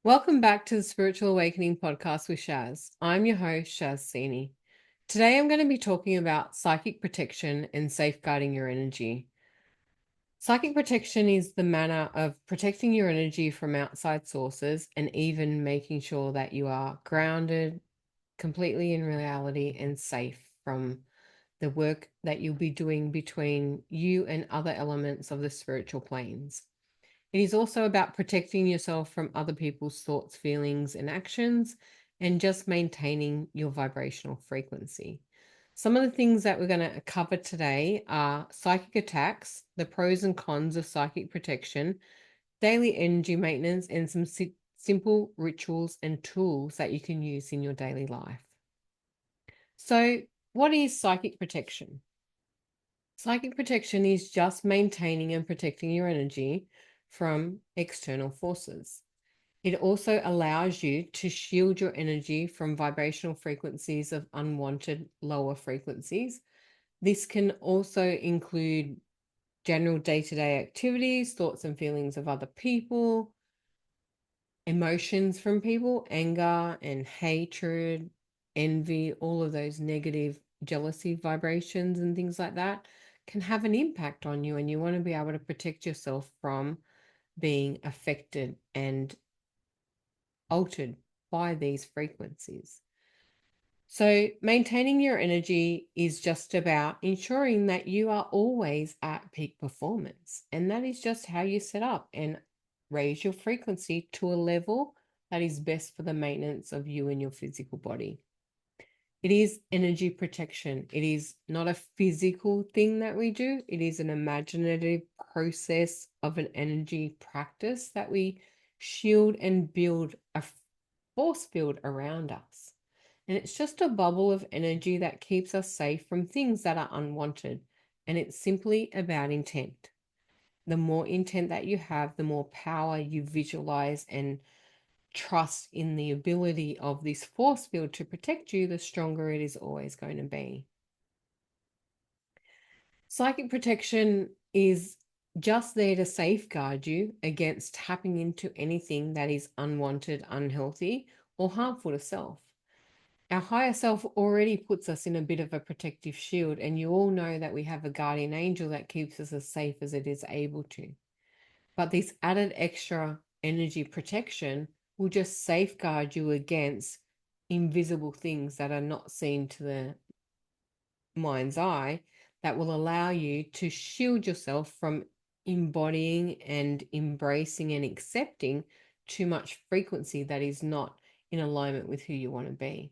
Welcome back to the Spiritual Awakening podcast with Shaz. I'm your host, Shaz Cini. Today I'm going to be talking about psychic protection and safeguarding your energy. Psychic protection is the manner of protecting your energy from outside sources and even making sure that you are grounded completely in reality and safe from the work that you'll be doing between you and other elements of the spiritual planes. It is also about protecting yourself from other people's thoughts, feelings, and actions, and just maintaining your vibrational frequency. Some of the things that we're going to cover today are psychic attacks, the pros and cons of psychic protection, daily energy maintenance, and some simple rituals and tools that you can use in your daily life. So, what is psychic protection? Psychic protection is just maintaining and protecting your energy from external forces. It also allows you to shield your energy from vibrational frequencies of unwanted lower frequencies. This can also include general day to day activities, thoughts and feelings of other people, emotions from people, anger and hatred, envy, all of those negative jealousy vibrations and things like that can have an impact on you. And you want to be able to protect yourself from being affected and altered by these frequencies. So, maintaining your energy is just about ensuring that you are always at peak performance. And that is just how you set up and raise your frequency to a level that is best for the maintenance of you and your physical body. It is energy protection. It is not a physical thing that we do, it is an imaginative process of an energy practice that we shield and build a force field around us. And it's just a bubble of energy that keeps us safe from things that are unwanted. And it's simply about intent. The more intent that you have, the more power you visualize and trust in the ability of this force field to protect you, the stronger it is always going to be. Psychic protection is just there to safeguard you against tapping into anything that is unwanted, unhealthy, or harmful to self. Our higher self already puts us in a bit of a protective shield, and you all know that we have a guardian angel that keeps us as safe as it is able to. But this added extra energy protection will just safeguard you against invisible things that are not seen to the mind's eye, that will allow you to shield yourself from embodying and embracing and accepting too much frequency that is not in alignment with who you want to be.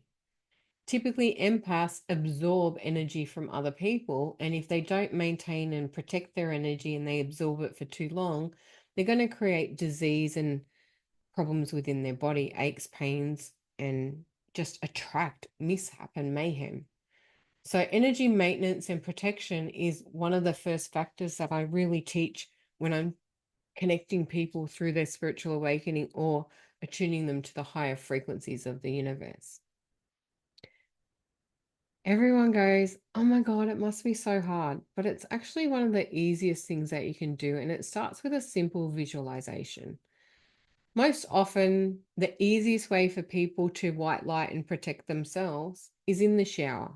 Typically, empaths absorb energy from other people, and if they don't maintain and protect their energy and they absorb it for too long, they're going to create disease and problems within their body, aches, pains, and just attract mishap and mayhem. So, energy maintenance and protection is one of the first factors that I really teach when I'm connecting people through their spiritual awakening or attuning them to the higher frequencies of the universe. Everyone goes, oh my God, it must be so hard. But it's actually one of the easiest things that you can do. And it starts with a simple visualization. Most often, the easiest way for people to white light and protect themselves is in the shower.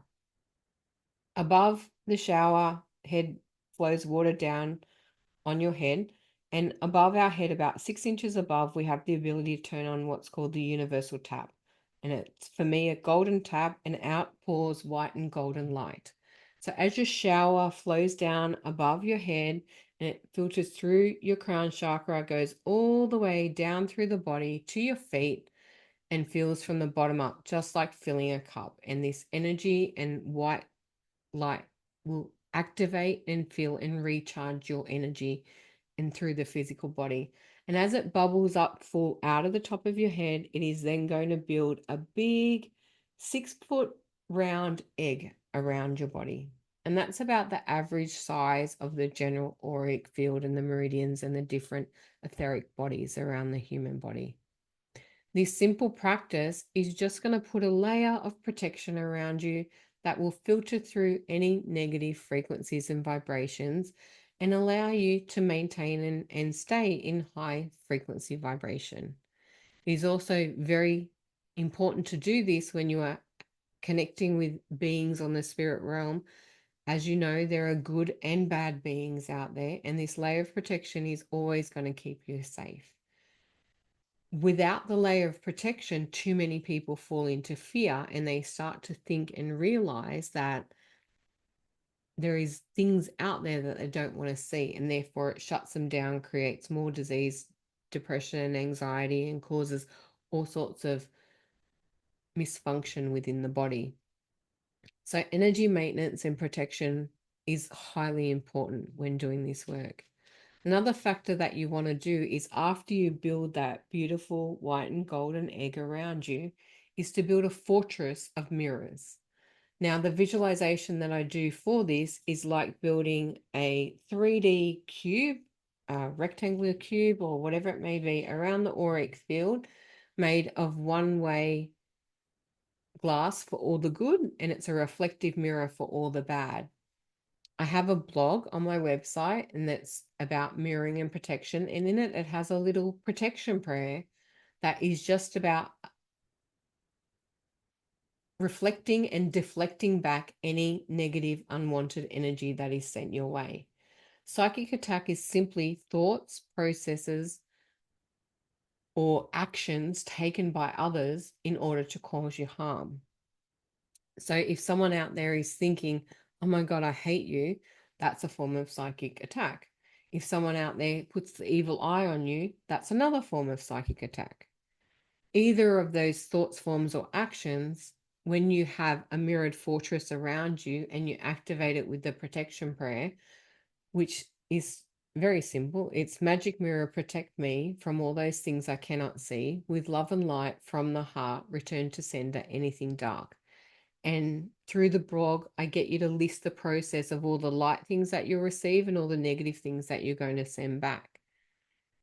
Above the shower head flows water down on your head. And above our head, about 6 inches above, we have the ability to turn on what's called the universal tap. And it's, for me, a golden tap, and out pours white and golden light. So as your shower flows down above your head and it filters through your crown chakra, goes all the way down through the body to your feet and fills from the bottom up, just like filling a cup. And this energy and white light will activate and fill and recharge your energy and through the physical body. And as it bubbles up full out of the top of your head, it is then going to build a big 6 foot round egg around your body. And that's about the average size of the general auric field and the meridians and the different etheric bodies around the human body. This simple practice is just going to put a layer of protection around you that will filter through any negative frequencies and vibrations and allow you to maintain and stay in high frequency vibration. It is also very important to do this when you are connecting with beings on the spirit realm. As you know, there are good and bad beings out there, and this layer of protection is always going to keep you safe. Without the layer of protection, too many people fall into fear and they start to think and realize that there is things out there that they don't want to see, and therefore it shuts them down, creates more disease, depression, and anxiety, and causes all sorts of misfunction within the body. So energy maintenance and protection is highly important when doing this work. Another factor that you want to do is, after you build that beautiful white and golden egg around you, is to build a fortress of mirrors. Now, the visualization that I do for this is like building a 3D cube, a rectangular cube, or whatever it may be, around the auric field, made of one-way glass for all the good, and it's a reflective mirror for all the bad. I have a blog on my website, and that's about mirroring and protection, and in it has a little protection prayer that is just about reflecting and deflecting back any negative, unwanted energy that is sent your way. Psychic attack is simply thoughts, processes, or actions taken by others in order to cause you harm. So if someone out there is thinking, oh my God, I hate you, that's a form of psychic attack. If someone out there puts the evil eye on you, that's another form of psychic attack. Either of those thoughts, forms, or actions, when you have a mirrored fortress around you and you activate it with the protection prayer, which is very simple. It's magic mirror, protect me from all those things I cannot see. With love and light from the heart, return to sender anything dark. And through the blog, I get you to list the process of all the light things that you'll receive and all the negative things that you're going to send back.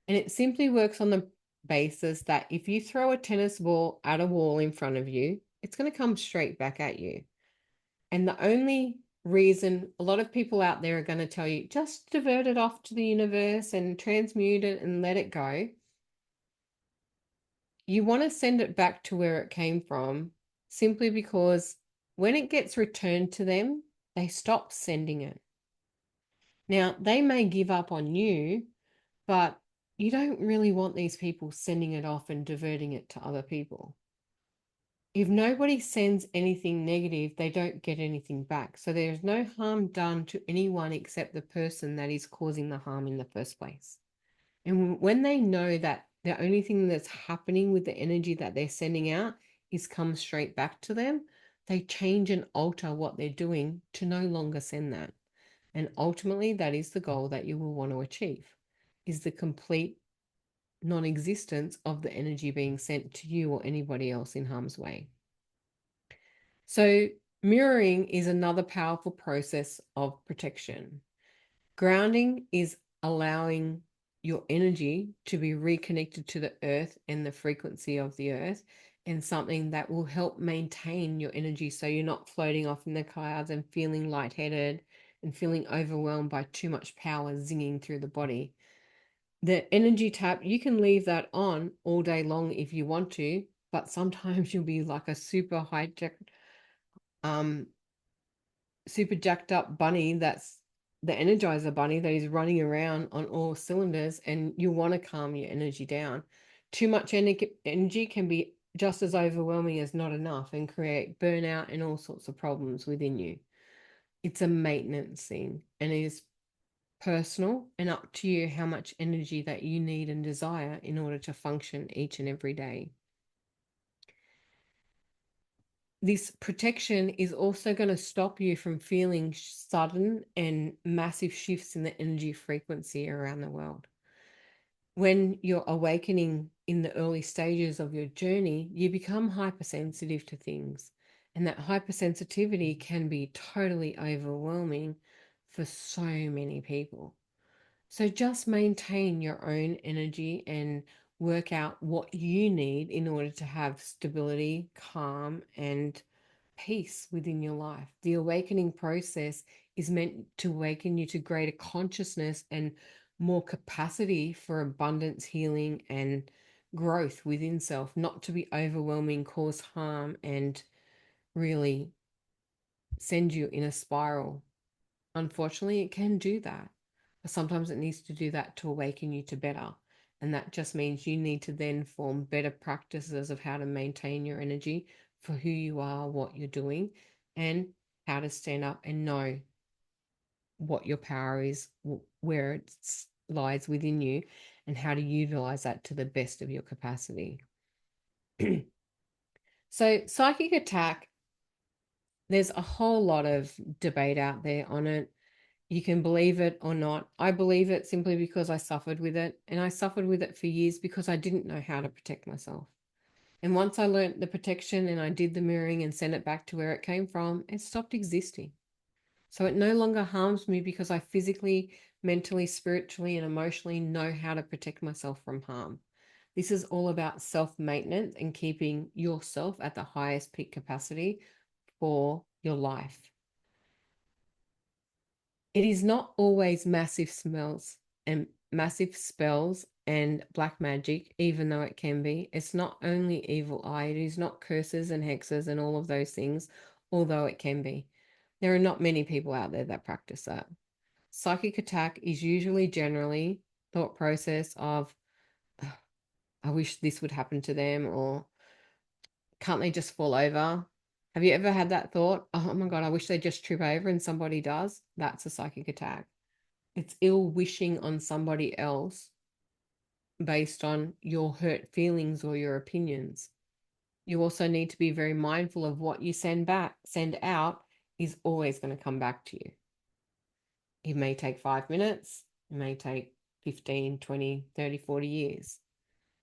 And it simply works on the basis that if you throw a tennis ball at a wall in front of you, it's going to come straight back at you. And the only reason a lot of people out there are going to tell you, just divert it off to the universe and transmute it and let it go. You want to send it back to where it came from, simply because when it gets returned to them, they stop sending it. Now, they may give up on you, but you don't really want these people sending it off and diverting it to other people. If nobody sends anything negative, they don't get anything back. So there's no harm done to anyone except the person that is causing the harm in the first place. And when they know that the only thing that's happening with the energy that they're sending out is come straight back to them, they change and alter what they're doing to no longer send that. And ultimately, that is the goal that you will want to achieve, is the complete non-existence of the energy being sent to you or anybody else in harm's way. So mirroring is another powerful process of protection. Grounding is allowing your energy to be reconnected to the earth and the frequency of the earth, and something that will help maintain your energy so you're not floating off in the clouds and feeling lightheaded and feeling overwhelmed by too much power zinging through the body. The energy tap, you can leave that on all day long if you want to, but sometimes you'll be like a super um super jacked up bunny, that's the energizer bunny that is running around on all cylinders, and you want to calm your energy down. Too much energy can be just as overwhelming as not enough and create burnout and all sorts of problems within you. It's a maintenance thing, and it is personal and up to you how much energy that you need and desire in order to function each and every day. This protection is also going to stop you from feeling sudden and massive shifts in the energy frequency around the world. When you're awakening in the early stages of your journey, you become hypersensitive to things. And that hypersensitivity can be totally overwhelming for so many people. So just maintain your own energy and work out what you need in order to have stability, calm, and peace within your life. The awakening process is meant to awaken you to greater consciousness and more capacity for abundance, healing, and growth within self, not to be overwhelming, cause harm, and really send you in a spiral. Unfortunately, it can do that. But sometimes it needs to do that to awaken you to better. And that just means you need to then form better practices of how to maintain your energy for who you are, what you're doing, and how to stand up and know what your power is, where it lies within you, and how to utilize that to the best of your capacity. So, psychic attack, there's a whole lot of debate out there on it. You can believe it or not. I believe it simply because I suffered with it. And I suffered with it for years because I didn't know how to protect myself. And once I learned the protection and I did the mirroring and sent it back to where it came from, it stopped existing. So it no longer harms me because I physically, mentally, spiritually, and emotionally know how to protect myself from harm. This is all about self maintenance and keeping yourself at the highest peak capacity for your life. It is not always massive spells and black magic, even though it can be. It's not only evil eye, it is not curses and hexes and all of those things, although it can be. There are not many people out there that practice that. Psychic attack is usually generally thought process of, I wish this would happen to them, or can't they just fall over? Have you ever had that thought? Oh my God, I wish they just trip over, and somebody does. That's a psychic attack. It's ill wishing on somebody else based on your hurt feelings or your opinions. You also need to be very mindful of what you send out is always going to come back to you. It may take 5 minutes, it may take 15, 20, 30, 40 years,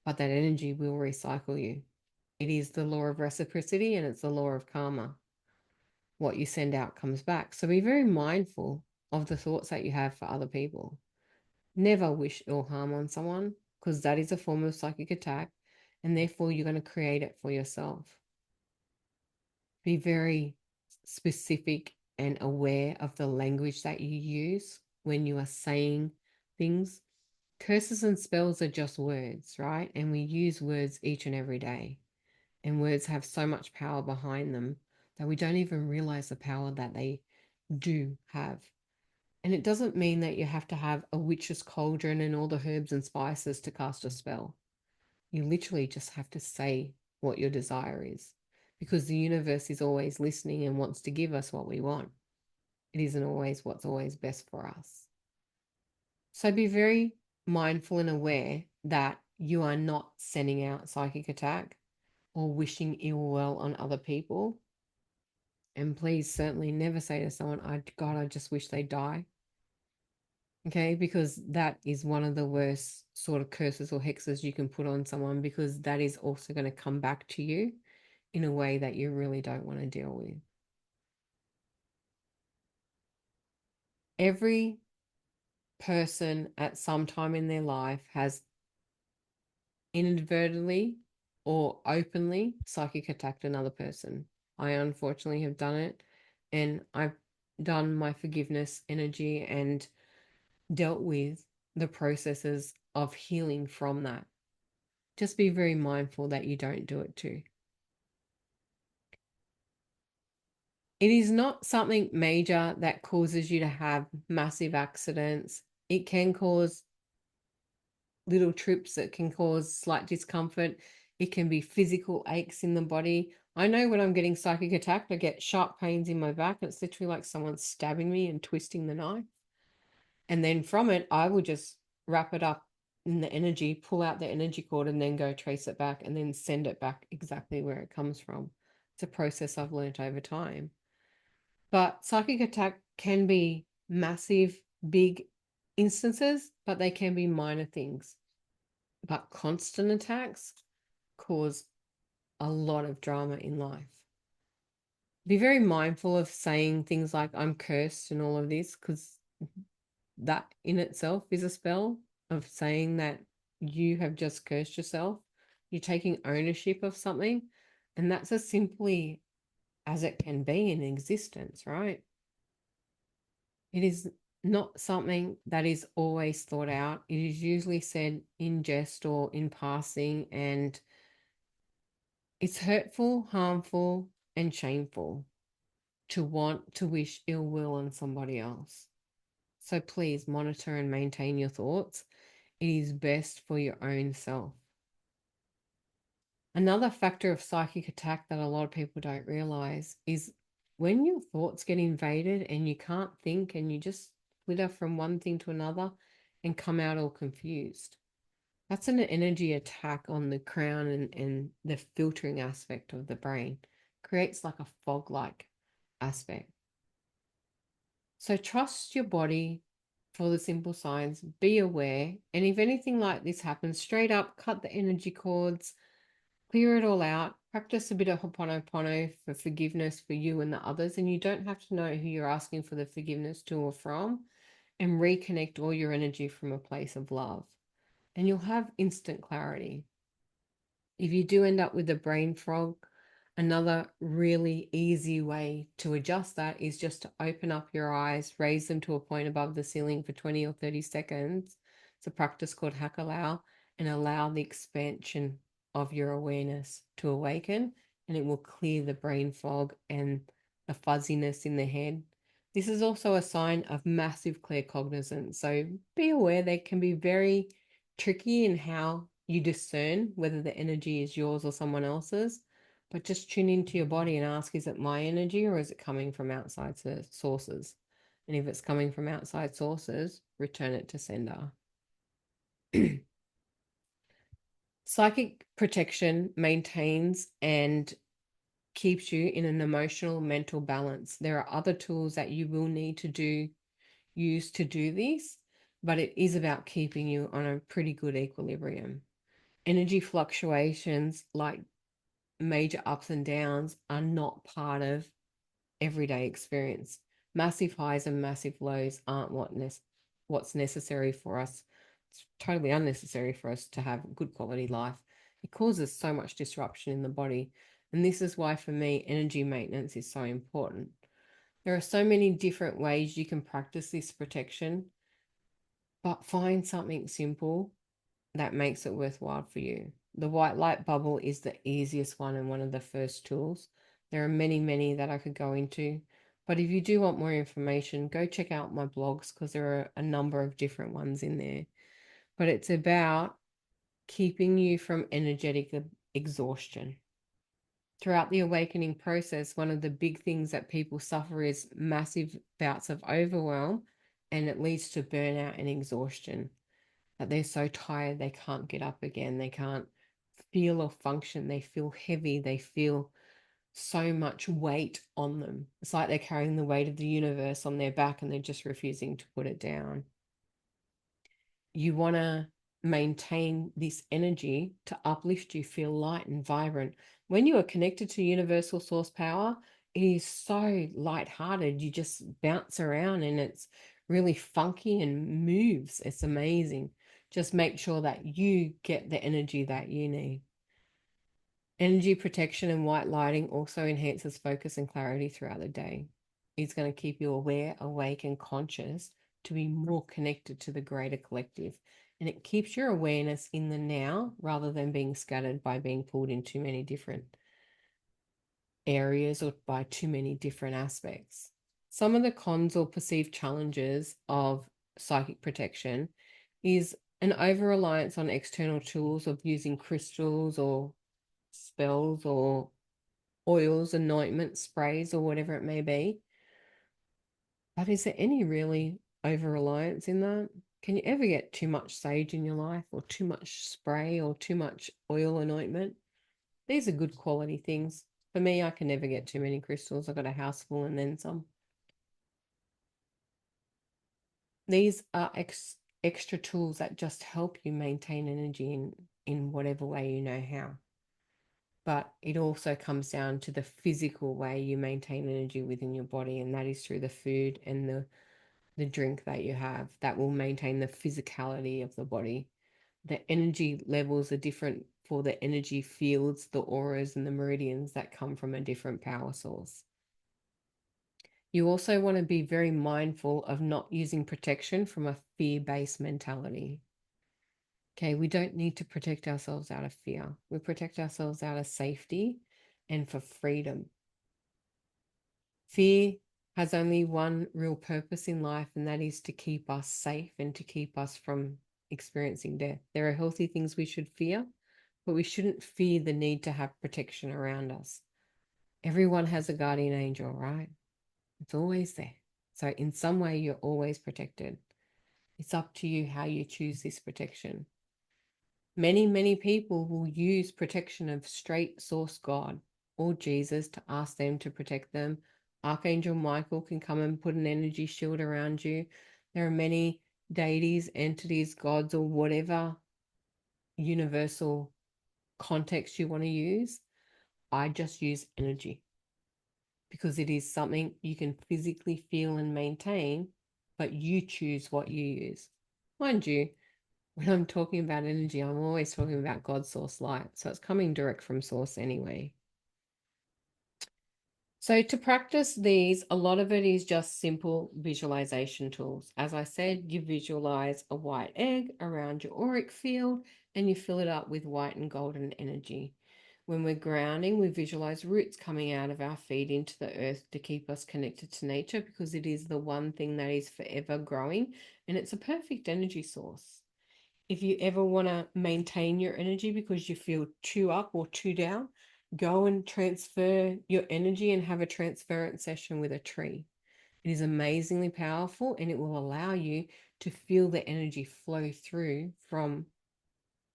but that energy will recycle you. It is the law of reciprocity and it's the law of karma. What you send out comes back. So be very mindful of the thoughts that you have for other people. Never wish ill harm on someone because that is a form of psychic attack and therefore you're going to create it for yourself. Be very specific and aware of the language that you use when you are saying things. Curses and spells are just words, right? And we use words each and every day. And words have so much power behind them that we don't even realize the power that they do have. And it doesn't mean that you have to have a witch's cauldron and all the herbs and spices to cast a spell. You literally just have to say what your desire is because the universe is always listening and wants to give us what we want. It isn't always what's always best for us. So be very mindful and aware that you are not sending out psychic attack or wishing ill well on other people. And please certainly never say to someone, God, I just wish they die. Okay, because that is one of the worst sort of curses or hexes you can put on someone because that is also going to come back to you in a way that you really don't want to deal with. Every person at some time in their life has inadvertently or openly psychic attacked another person. I unfortunately have done it, and I've done my forgiveness energy and dealt with the processes of healing from that. Just be very mindful that you don't do it too. It is not something major that causes you to have massive accidents. It can cause little trips that can cause slight discomfort. It can be physical aches in the body. I know when I'm getting psychic attacked, I get sharp pains in my back. It's literally like someone's stabbing me and twisting the knife. And then from it, I will just wrap it up in the energy, pull out the energy cord, and then go trace it back and then send it back exactly where it comes from. It's a process I've learned over time. But psychic attack can be massive, big instances, but they can be minor things. But constant attacks cause a lot of drama in life. Be very mindful of saying things like, I'm cursed and all of this, because that in itself is a spell of saying that you have just cursed yourself. You're taking ownership of something, and that's as simply as it can be in existence, right? It is not something that is always thought out. It is usually said in jest or in passing, and it's hurtful, harmful, and shameful to want to wish ill will on somebody else. So please monitor and maintain your thoughts. It is best for your own self. Another factor of psychic attack that a lot of people don't realize is when your thoughts get invaded and you can't think and you just flitter from one thing to another and come out all confused. That's an energy attack on the crown and the filtering aspect of the brain. Creates like a fog like aspect. So trust your body for the simple signs, be aware, and if anything like this happens, straight up cut the energy cords, clear it all out, practice a bit of Ho'oponopono for forgiveness for you and the others, and you don't have to know who you're asking for the forgiveness to or from, and reconnect all your energy from a place of love. And you'll have instant clarity. If you do end up with a brain fog, another really easy way to adjust that is just to open up your eyes, raise them to a point above the ceiling for 20 or 30 seconds. It's a practice called Hakalao, and allow the expansion of your awareness to awaken, and it will clear the brain fog and the fuzziness in the head. This is also a sign of massive claircognizance. So be aware they can be very tricky in how you discern whether the energy is yours or someone else's, but just tune into your body and ask, is it my energy or is it coming from outside sources? And if it's coming from outside sources, return it to sender. Psychic protection maintains and keeps you in an emotional mental balance. There are other tools that you will need to use to do this, but it is about keeping you on a pretty good equilibrium. Energy fluctuations like major ups and downs are not part of everyday experience. Massive highs and massive lows aren't what's necessary for us. It's totally unnecessary for us to have good quality life. It causes so much disruption in the body. And this is why, for me, energy maintenance is so important. There are so many different ways you can practice this protection, but find something simple that makes it worthwhile for you. The white light bubble is the easiest one and one of the first tools. There are many, many that I could go into. But if you do want more information, go check out my blogs because there are a number of different ones in there. But it's about keeping you from energetic exhaustion. Throughout the awakening process, one of the big things that people suffer is massive bouts of overwhelm, and it leads to burnout and exhaustion. That they're so tired they can't get up again, they can't feel or function, they feel heavy, they feel so much weight on them. It's like they're carrying the weight of the universe on their back and they're just refusing to put it down. You want to maintain this energy to uplift you, feel light and vibrant. When you are connected to universal source power, it is so lighthearted. You just bounce around and it's really funky and moves. It's amazing. Just make sure that you get the energy that you need. Energy protection and white lighting also enhances focus and clarity throughout the day. It's going to keep you aware, awake, and conscious to be more connected to the greater collective. And it keeps your awareness in the now rather than being scattered by being pulled in too many different areas or by too many different aspects. Some of the cons or perceived challenges of psychic protection is an over reliance on external tools of using crystals or spells or oils, anointments, sprays, or whatever it may be. But is there any really over reliance in that? Can you ever get too much sage in your life, or too much spray, or too much oil anointment? These are good quality things. For me, I can never get too many crystals. I've got a house full and then some. These are extra tools that just help you maintain energy in whatever way you know how. But it also comes down to the physical way you maintain energy within your body, and that is through the food and the drink that you have. That will maintain the physicality of the body. The energy levels are different for the energy fields, the auras, and the meridians that come from a different power source. You also want to be very mindful of not using protection from a fear-based mentality. Okay, we don't need to protect ourselves out of fear. We protect ourselves out of safety and for freedom. Fear has only one real purpose in life, and that is to keep us safe and to keep us from experiencing death. There are healthy things we should fear, but we shouldn't fear the need to have protection around us. Everyone has a guardian angel, right? It's always there. So, in some way, you're always protected. It's up to you how you choose this protection. Many people will use protection of straight source God or Jesus to ask them to protect them. Archangel Michael can come and put an energy shield around you. There are many deities, entities, gods, or whatever universal context you want to use. I just use energy because it is something you can physically feel and maintain, but you choose what you use. Mind you, when I'm talking about energy, I'm always talking about God source light. So it's coming direct from source anyway. So to practice these, a lot of it is just simple visualization tools. As I said, you visualize a white egg around your auric field and you fill it up with white and golden energy. When we're grounding, we visualize roots coming out of our feet into the earth to keep us connected to nature because it is the one thing that is forever growing and it's a perfect energy source. If you ever want to maintain your energy because you feel too up or too down, go and transfer your energy and have a transference session with a tree. It is amazingly powerful and it will allow you to feel the energy flow through from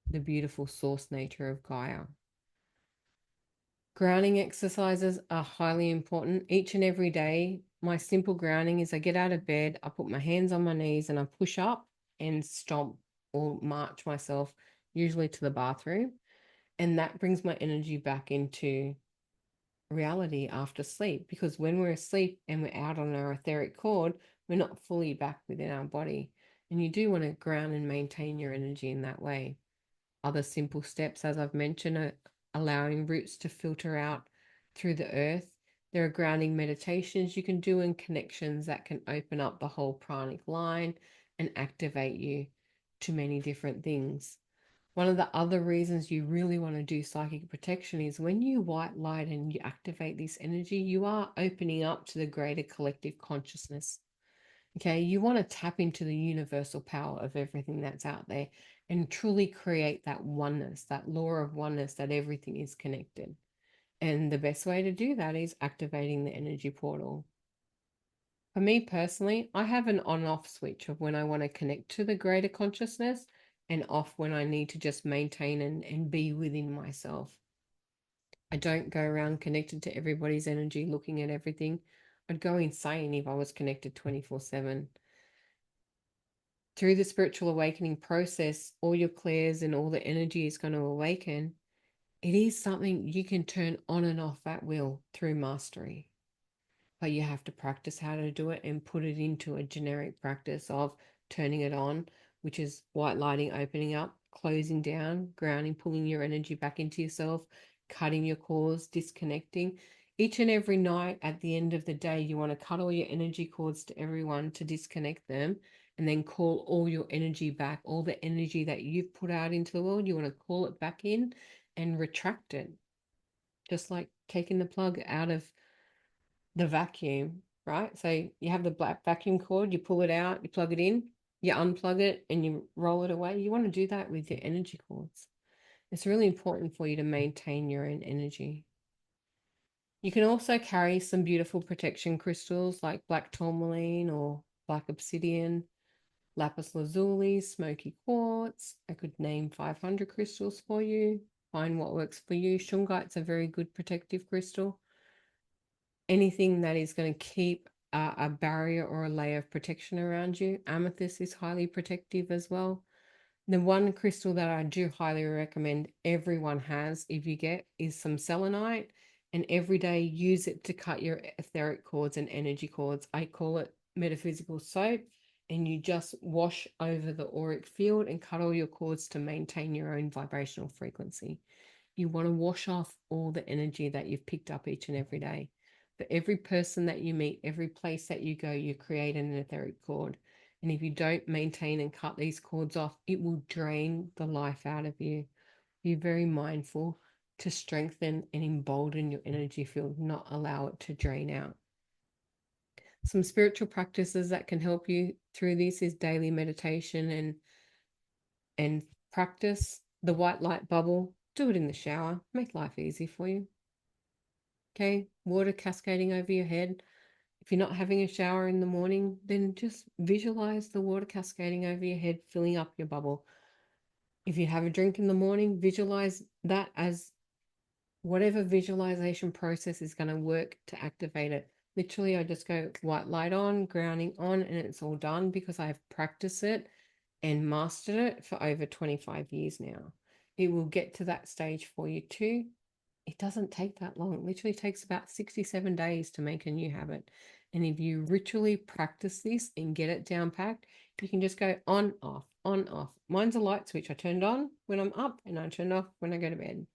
the beautiful source nature of Gaia. Grounding exercises are highly important. Each and every day, my simple grounding is I get out of bed, I put my hands on my knees and I push up and stomp or march myself, usually to the bathroom. And that brings my energy back into reality after sleep. Because when we're asleep and we're out on our etheric cord, we're not fully back within our body. And you do want to ground and maintain your energy in that way. Other simple steps, as I've mentioned, are allowing roots to filter out through the earth. There are grounding meditations you can do and connections that can open up the whole pranic line and activate you to many different things. One of the other reasons you really want to do psychic protection is when you white light and you activate this energy, you are opening up to the greater collective consciousness. Okay, you want to tap into the universal power of everything that's out there and truly create that oneness, that law of oneness that everything is connected. And the best way to do that is activating the energy portal. For me personally, I have an on-off switch of when I want to connect to the greater consciousness and off when I need to just maintain and be within myself. I don't go around connected to everybody's energy, looking at everything. I'd go insane if I was connected 24/7. Through the spiritual awakening process, all your clairs and all the energy is going to awaken. It is something you can turn on and off at will through mastery. But you have to practice how to do it and put it into a generic practice of turning it on, which is white lighting, opening up, closing down, grounding, pulling your energy back into yourself, cutting your cords, disconnecting. Each and every night at the end of the day, you want to cut all your energy cords to everyone to disconnect them and then call all your energy back, all the energy that you've put out into the world, you want to call it back in and retract it. Just like taking the plug out of the vacuum, right? So you have the black vacuum cord, you pull it out, you plug it in, you unplug it, and you roll it away. You want to do that with your energy cords. It's really important for you to maintain your own energy. You can also carry some beautiful protection crystals like black tourmaline or black obsidian, lapis lazuli, smoky quartz. I could name 500 crystals for you. Find what works for you. Shungite's a very good protective crystal. Anything that is going to keep a barrier or a layer of protection around you. Amethyst is highly protective as well. The one crystal that I do highly recommend everyone has, if you get, is some selenite, and every day use it to cut your etheric cords and energy cords. I call it metaphysical soap, and you just wash over the auric field and cut all your cords to maintain your own vibrational frequency. You want to wash off all the energy that you've picked up each and every day. For every person that you meet, every place that you go, you create an etheric cord. And if you don't maintain and cut these cords off, it will drain the life out of you. Be very mindful to strengthen and embolden your energy field, not allow it to drain out. Some spiritual practices that can help you through this is daily meditation and practice the white light bubble. Do it in the shower. Make life easy for you. Okay, water cascading over your head. If you're not having a shower in the morning, then just visualize the water cascading over your head, filling up your bubble. If you have a drink in the morning, visualize that as whatever visualization process is going to work to activate it. Literally, I just go white light on, grounding on, and it's all done because I've practiced it and mastered it for over 25 years now. It will get to that stage for you too. It doesn't take that long. It literally takes about 67 days to make a new habit. And if you ritually practice this and get it down packed, you can just go on, off, on, off. Mine's a light switch. I turn it on when I'm up and I turn it off when I go to bed.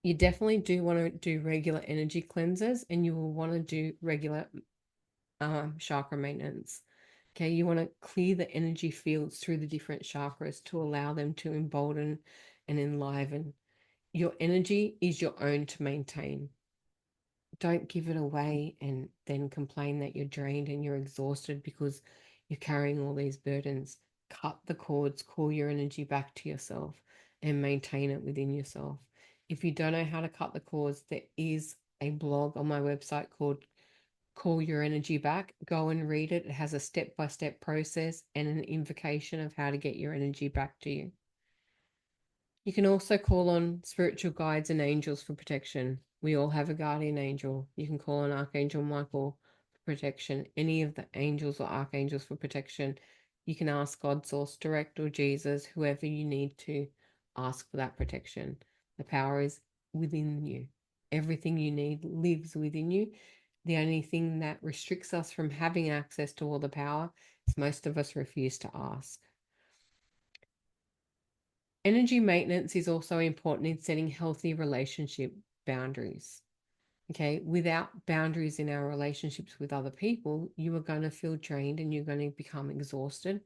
You definitely do want to do regular energy cleanses, and you will want to do regular chakra maintenance. Okay, you want to clear the energy fields through the different chakras to allow them to embolden and enliven. Your energy is your own to maintain. Don't give it away and then complain that you're drained and you're exhausted because you're carrying all these burdens. Cut the cords, call your energy back to yourself, and maintain it within yourself. If you don't know how to cut the cords, there is a blog on my website called Call Your Energy Back. Go and read it. It has a step-by-step process and an invocation of how to get your energy back to you. You can also call on spiritual guides and angels for protection. We all have a guardian angel. You can call on Archangel Michael for protection, any of the angels or archangels for protection. You can ask God, Source Direct, or Jesus, whoever you need to ask for that protection. The power is within you. Everything you need lives within you. The only thing that restricts us from having access to all the power is most of us refuse to ask. Energy maintenance is also important in setting healthy relationship boundaries. Okay, without boundaries in our relationships with other people, you are going to feel drained and you're going to become exhausted.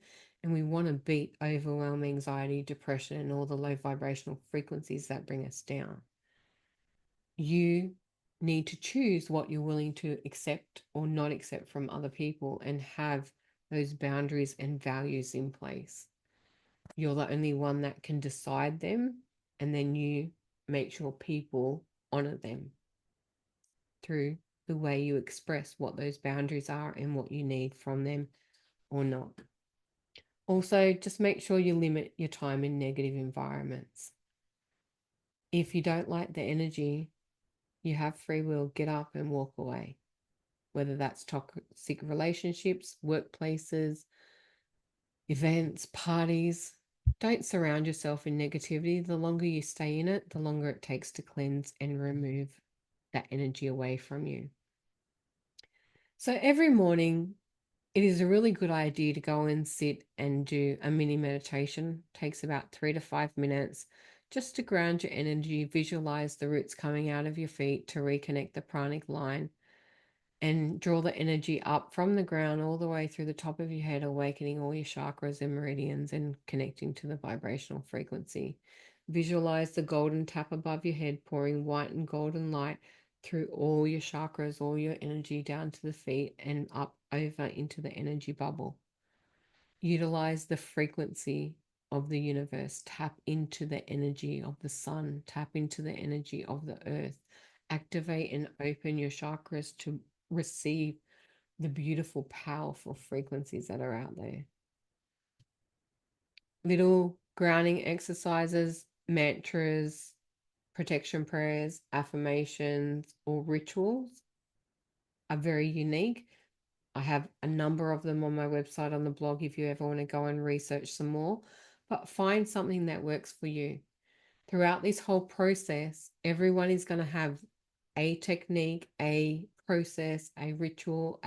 And we want to beat overwhelm, anxiety, depression, and all the low vibrational frequencies that bring us down. You need to choose what you're willing to accept or not accept from other people and have those boundaries and values in place. You're the only one that can decide them, and then you make sure people honor them through the way you express what those boundaries are and what you need from them or not. Also, just make sure you limit your time in negative environments. If you don't like the energy, you have free will, get up and walk away. Whether that's toxic relationships, workplaces, events, parties. Don't surround yourself in negativity. The longer you stay in it, the longer it takes to cleanse and remove that energy away from you. So every morning, it is a really good idea to go and sit and do a mini meditation. It takes about 3 to 5 minutes just to ground your energy, visualize the roots coming out of your feet to reconnect the pranic line, and draw the energy up from the ground all the way through the top of your head, awakening all your chakras and meridians and connecting to the vibrational frequency. Visualize the golden tap above your head, pouring white and golden light through all your chakras, all your energy down to the feet and up over into the energy bubble. Utilize the frequency of the universe. Tap into the energy of the sun. Tap into the energy of the earth. Activate and open your chakras to receive the beautiful, powerful frequencies that are out there. Little grounding exercises, mantras, protection prayers, affirmations, or rituals are very unique. I have a number of them on my website, on the blog, if you ever want to go and research some more. But find something that works for you. Throughout this whole process, everyone is going to have a technique, a process, a ritual,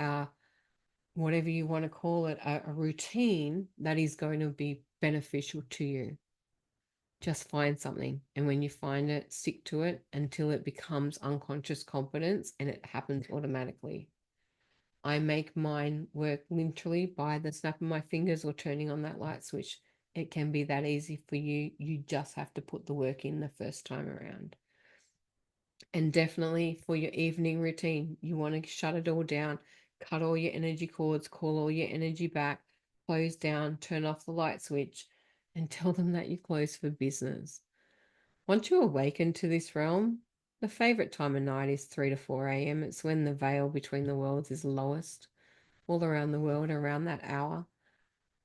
whatever you want to call it, a routine that is going to be beneficial to you Just find something. And when you find it, stick to it until it becomes unconscious competence and it happens automatically. I make mine work literally by the snap of my fingers or turning on that light switch. It can be that easy for you. You just have to put the work in the first time around. And definitely for your evening routine, you want to shut it all down, cut all your energy cords, call all your energy back, close down, turn off the light switch, and tell them that you're closed for business. Once you awaken to this realm, the favorite time of night is 3 to 4 a.m. It's when the veil between the worlds is lowest all around the world around that hour.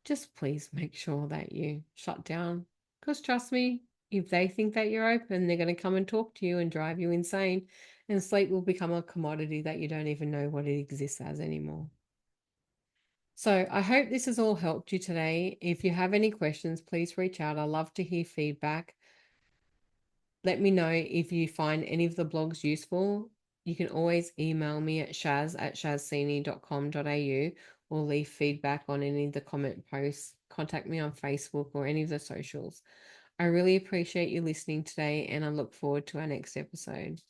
Just please make sure that you shut down. Because trust me, if they think that you're open, they're going to come and talk to you and drive you insane. And sleep will become a commodity that you don't even know what it exists as anymore. So I hope this has all helped you today. If you have any questions, please reach out. I love to hear feedback. Let me know if you find any of the blogs useful. You can always email me at shaz@shazcini.com.au or leave feedback on any of the comment posts. Contact me on Facebook or any of the socials. I really appreciate you listening today and I look forward to our next episode.